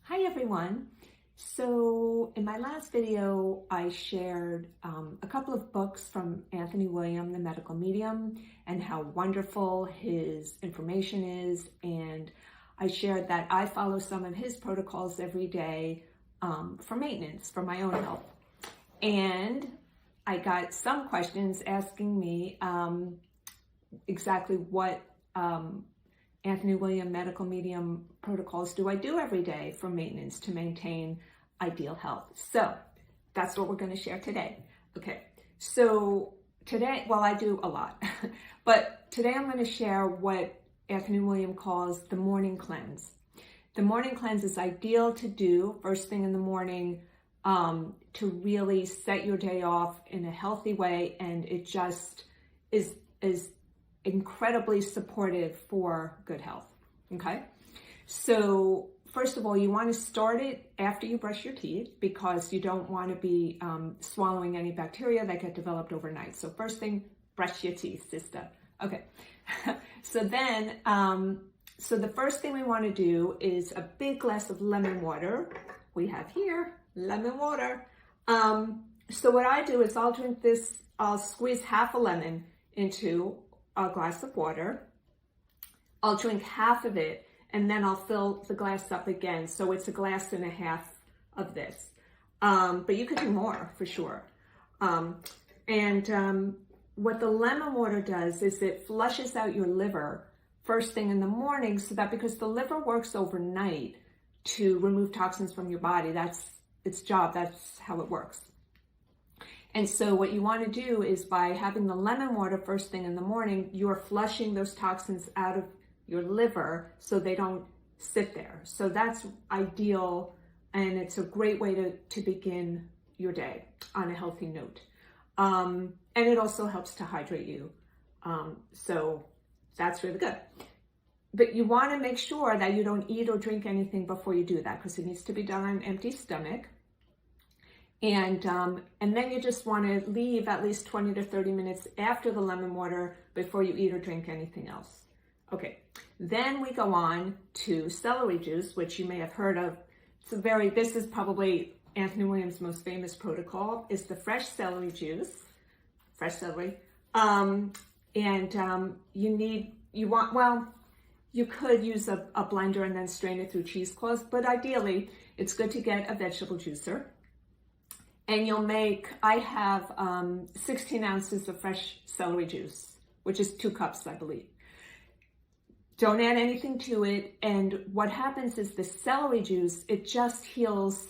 Hi everyone. So in my last video, I shared a couple of books from Anthony William, the medical medium, and how wonderful his information is. And I shared that I follow some of his protocols every day for maintenance, for my own health. And I got some questions asking me exactly what Anthony William medical medium protocols do I do every day for maintenance to maintain ideal health. So that's what we're going to share today. Okay, so today, well, I do a lot, but today I'm going to share what Anthony William calls the morning cleanse. The morning cleanse is ideal to do first thing in the morning to really set your day off in a healthy way, and it just is incredibly supportive for good health. Okay, so first of all, you want to start it after you brush your teeth because you don't want to be swallowing any bacteria that get developed overnight. So first thing, brush your teeth, sister. Okay, so then so the first thing we want to do is a big glass of lemon water. We have here lemon water. So what I do is I'll drink this, I'll squeeze half a lemon into a glass of water. I'll drink half of it and then I'll fill the glass up again. So it's a glass and a half of this. But you could do more for sure. What the lemon water does is it flushes out your liver first thing in the morning, so that because the liver works overnight to remove toxins from your body, that's its job, that's how it works. And so what you want to do is by having the lemon water first thing in the morning, you're flushing those toxins out of your liver so they don't sit there. So that's ideal, and it's a great way to begin your day on a healthy note. And it also helps to hydrate you. So that's really good. But you want to make sure that you don't eat or drink anything before you do that, because it needs to be done on an empty stomach. And then you just want to leave at least 20 to 30 minutes after the lemon water before you eat or drink anything else. Okay, then we go on to celery juice, which you may have heard of. This is probably Anthony Williams' most famous protocol, is the fresh celery juice, fresh celery. You could use a blender and then strain it through cheesecloths, but ideally it's good to get a vegetable juicer. And I have 16 ounces of fresh celery juice, which is 2 cups, I believe. Don't add anything to it. And what happens is the celery juice, it just heals.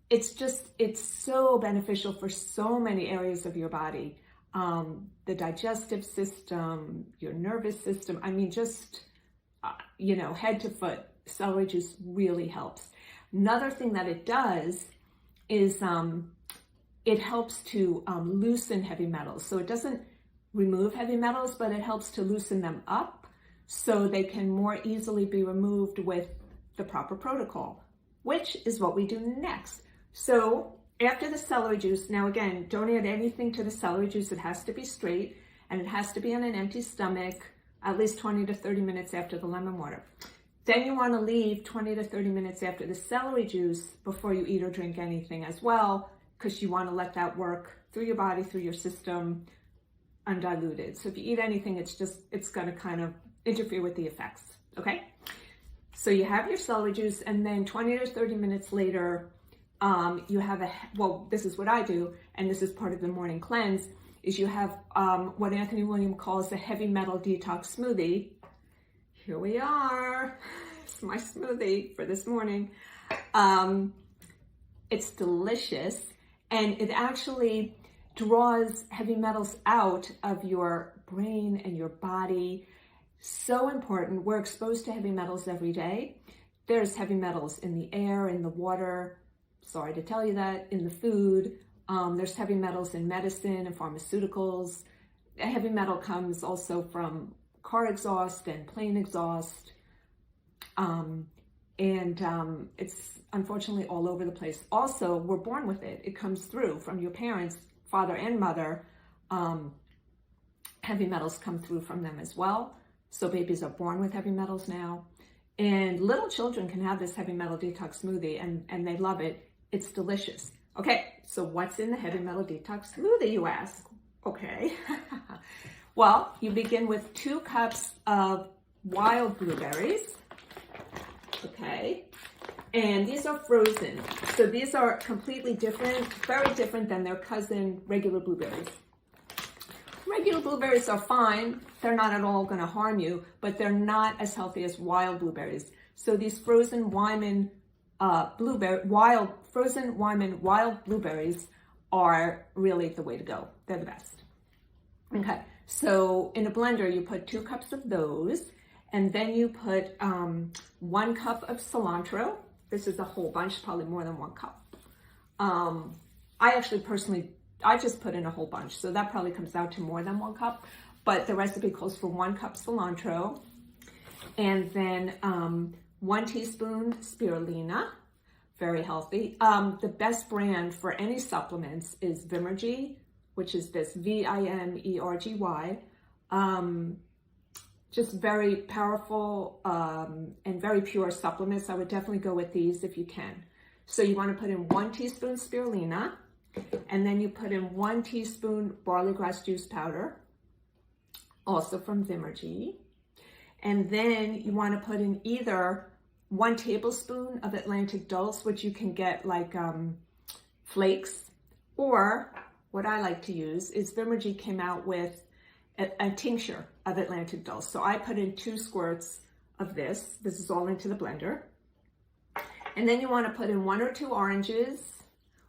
It's so beneficial for so many areas of your body. The digestive system, your nervous system. I mean, head to foot, celery juice really helps. Another thing that it does is it helps to loosen heavy metals. So it doesn't remove heavy metals, but it helps to loosen them up so they can more easily be removed with the proper protocol, which is what we do next. So after the celery juice, now again, don't add anything to the celery juice. It has to be straight and it has to be on an empty stomach at least 20 to 30 minutes after the lemon water. Then you want to leave 20 to 30 minutes after the celery juice before you eat or drink anything as well, because you want to let that work through your body, through your system, undiluted. So if you eat anything, it's going to kind of interfere with the effects, okay? So you have your celery juice, and then 20 to 30 minutes later, you have this is what I do, and this is part of the morning cleanse, is you have what Anthony William calls a heavy metal detox smoothie. Here we are. It's my smoothie for this morning. It's delicious, and it actually draws heavy metals out of your brain and your body. So important. We're exposed to heavy metals every day. There's heavy metals in the air, in the water. Sorry to tell you that, in the food. There's heavy metals in medicine and pharmaceuticals. Heavy metal comes also from car exhaust and plane exhaust. It's unfortunately all over the place. Also, we're born with it. It comes through from your parents, father and mother. Heavy metals come through from them as well. So babies are born with heavy metals now. And little children can have this heavy metal detox smoothie and they love it. It's delicious. Okay, so what's in the heavy metal detox smoothie, you ask? Okay. Well, you begin with 2 cups of wild blueberries. Okay. And these are frozen. So these are completely different, very different than their cousin regular blueberries. Regular blueberries are fine. They're not at all going to harm you, but they're not as healthy as wild blueberries. So these frozen Wyman wild blueberries are really the way to go. They're the best. Okay, so in a blender, you put 2 cups of those, and then you put 1 cup of cilantro. This is a whole bunch, probably more than 1 cup. I just put in a whole bunch, so that probably comes out to more than 1 cup, but the recipe calls for 1 cup cilantro, and then 1 teaspoon spirulina, very healthy. The best brand for any supplements is Vimergy, which is this Vimergy. Just very powerful and very pure supplements. I would definitely go with these if you can. So you want to put in 1 teaspoon spirulina, and then you put in 1 teaspoon barley grass juice powder, also from Vimergy. And then you want to put in either 1 tablespoon of Atlantic dulse, which you can get like flakes, or what I like to use is Vimergy came out with a tincture of Atlantic dulse. So I put in 2 squirts of this. This is all into the blender. And then you want to put in 1 or 2 oranges,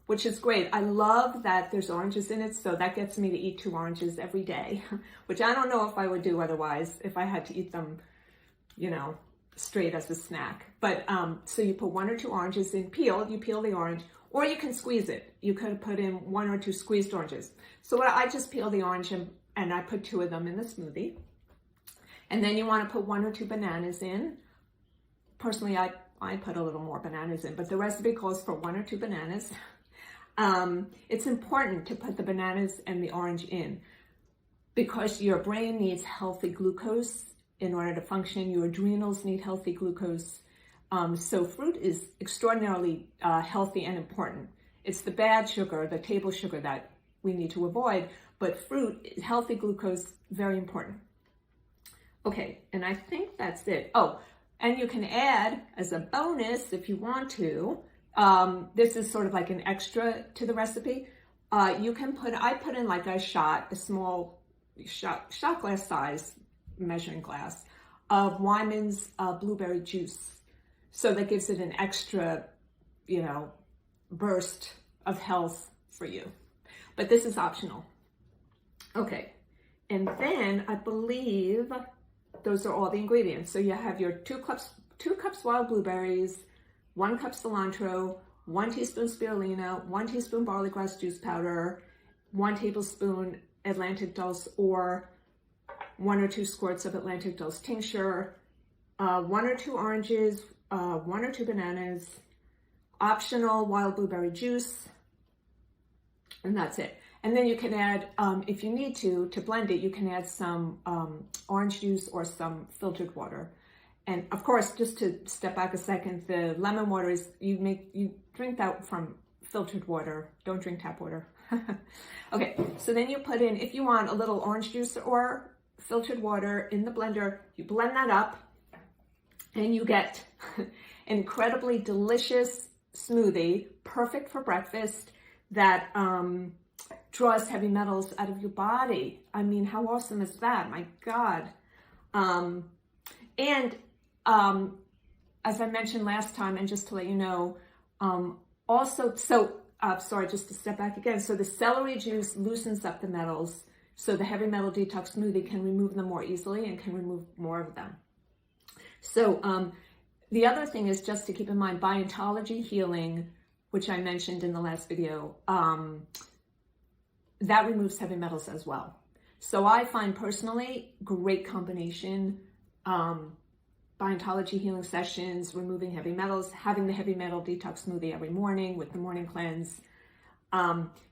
which is great. I love that there's oranges in it, so that gets me to eat 2 oranges every day, which I don't know if I would do otherwise if I had to eat them, you know, straight as a snack. But so you put 1 or 2 oranges in, you peel the orange, or you can squeeze it. You could put in 1 or 2 squeezed oranges. So I just peel the orange and I put 2 of them in the smoothie. And then you want to put 1 or 2 bananas in. Personally, I put a little more bananas in, but the recipe calls for 1 or 2 bananas. It's important to put the bananas and the orange in because your brain needs healthy glucose in order to function. Your adrenals need healthy glucose. So fruit is extraordinarily healthy and important. It's the bad sugar, the table sugar that we need to avoid, but fruit, healthy glucose, very important. Okay, and I think that's it. Oh, and you can add as a bonus if you want to. This is sort of like an extra to the recipe. You can I put in like a small shot glass size measuring glass of Wyman's blueberry juice. So that gives it an extra, you know, burst of health for you. But this is optional. Okay, and then I believe those are all the ingredients. So you have your 2 cups wild blueberries, 1 cup cilantro, 1 teaspoon spirulina, 1 teaspoon barley grass juice powder, 1 tablespoon Atlantic dulse or 1 or 2 squirts of Atlantic dulse tincture, 1 or 2 oranges, 1 or 2 bananas, optional wild blueberry juice, and that's it. And then you can add, if you need to blend it, you can add some orange juice or some filtered water. And of course, just to step back a second, the lemon water is, you drink that from filtered water. Don't drink tap water. Okay, so then you put in, if you want a little orange juice or filtered water in the blender, you blend that up and you get an incredibly delicious smoothie, perfect for breakfast, that draws heavy metals out of your body. I mean, how awesome is that? My God. As I mentioned last time, and just to let you know, sorry, just to step back again. So the celery juice loosens up the metals, so the heavy metal detox smoothie can remove them more easily and can remove more of them. So the other thing is just to keep in mind, Biotology healing, which I mentioned in the last video, that removes heavy metals as well. So I find personally great combination, Biotology healing sessions, removing heavy metals, having the heavy metal detox smoothie every morning with the morning cleanse,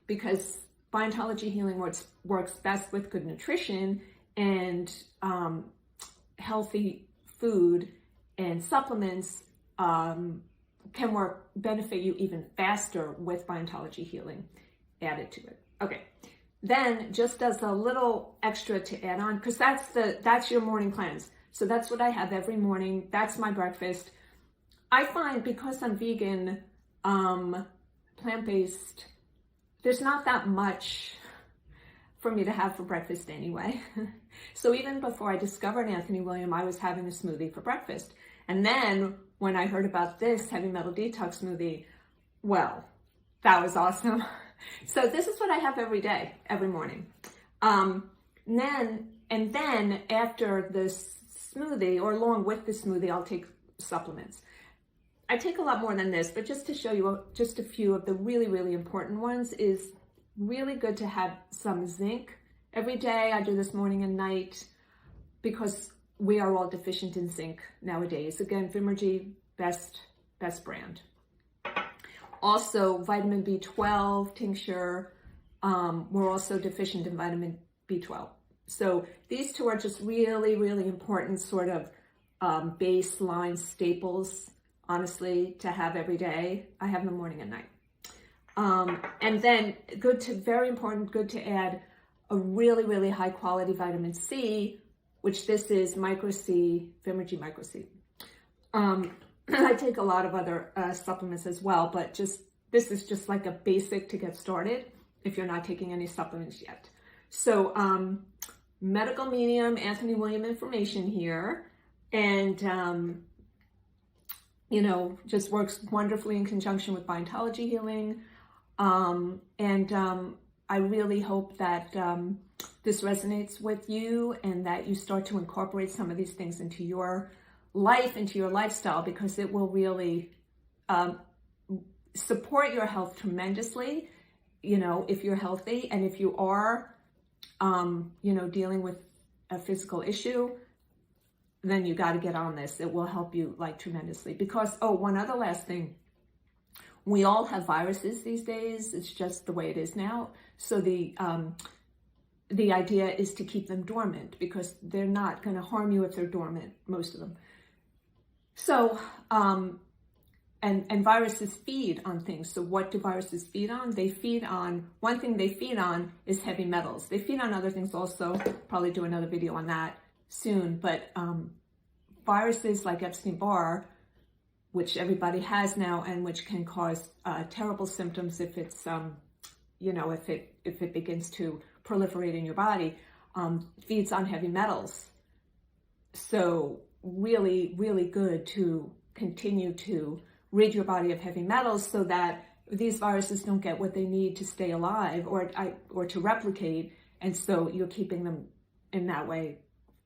because Biotology healing works best with good nutrition and healthy food and supplements can benefit you even faster with Biology healing added to it. Okay, then just as a little extra to add on, because that's your morning cleanse. So that's what I have every morning. That's my breakfast. I find because I'm vegan, plant-based, there's not that much for me to have for breakfast anyway. So even before I discovered Anthony William, I was having a smoothie for breakfast. And then when I heard about this Heavy Metal Detox Smoothie, well, that was awesome. So this is what I have every day, every morning. Then after this smoothie, or along with the smoothie, I'll take supplements. I take a lot more than this, but just to show you just a few of the really, really important ones, is really good to have some zinc every day. I do this morning and night because we are all deficient in zinc nowadays. Again, Vimergy, best brand. Also, vitamin B12 tincture. We're also deficient in vitamin B12. So these two are just really, really important sort of baseline staples, honestly, to have every day. I have them morning and night. And then very important, good to add a really, really high quality vitamin C, which this is Micro C, Vimergy Micro C. I take a lot of other supplements as well, but this is just like a basic to get started if you're not taking any supplements yet. So medical medium, Anthony William information here, and just works wonderfully in conjunction with Biology healing. I really hope that this resonates with you and that you start to incorporate some of these things into your life, into your lifestyle, because it will really support your health tremendously, if you're healthy, and if you are, dealing with a physical issue, then you got to get on this. It will help you tremendously. Because, one other last thing. We all have viruses these days. It's just the way it is now. So the idea is to keep them dormant, because they're not going to harm you if they're dormant, most of them. So, and viruses feed on things. So what do viruses feed on? One thing they feed on is heavy metals. They feed on other things also. Probably do another video on that soon. But viruses like Epstein-Barr, which everybody has now, and which can cause terrible symptoms if it's, if it begins to proliferate in your body, feeds on heavy metals. So really, really good to continue to rid your body of heavy metals so that these viruses don't get what they need to stay alive or to replicate, and so you're keeping them in that way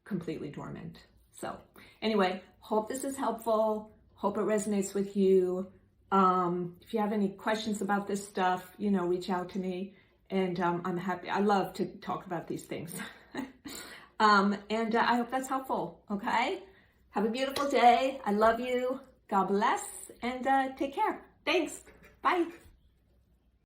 completely dormant. So anyway, hope this is helpful. Hope it resonates with you. If you have any questions about this stuff, reach out to me, and I'm happy. I love to talk about these things. And I hope that's helpful. Okay? Have a beautiful day. I love you. God bless, and take care. Thanks. Bye.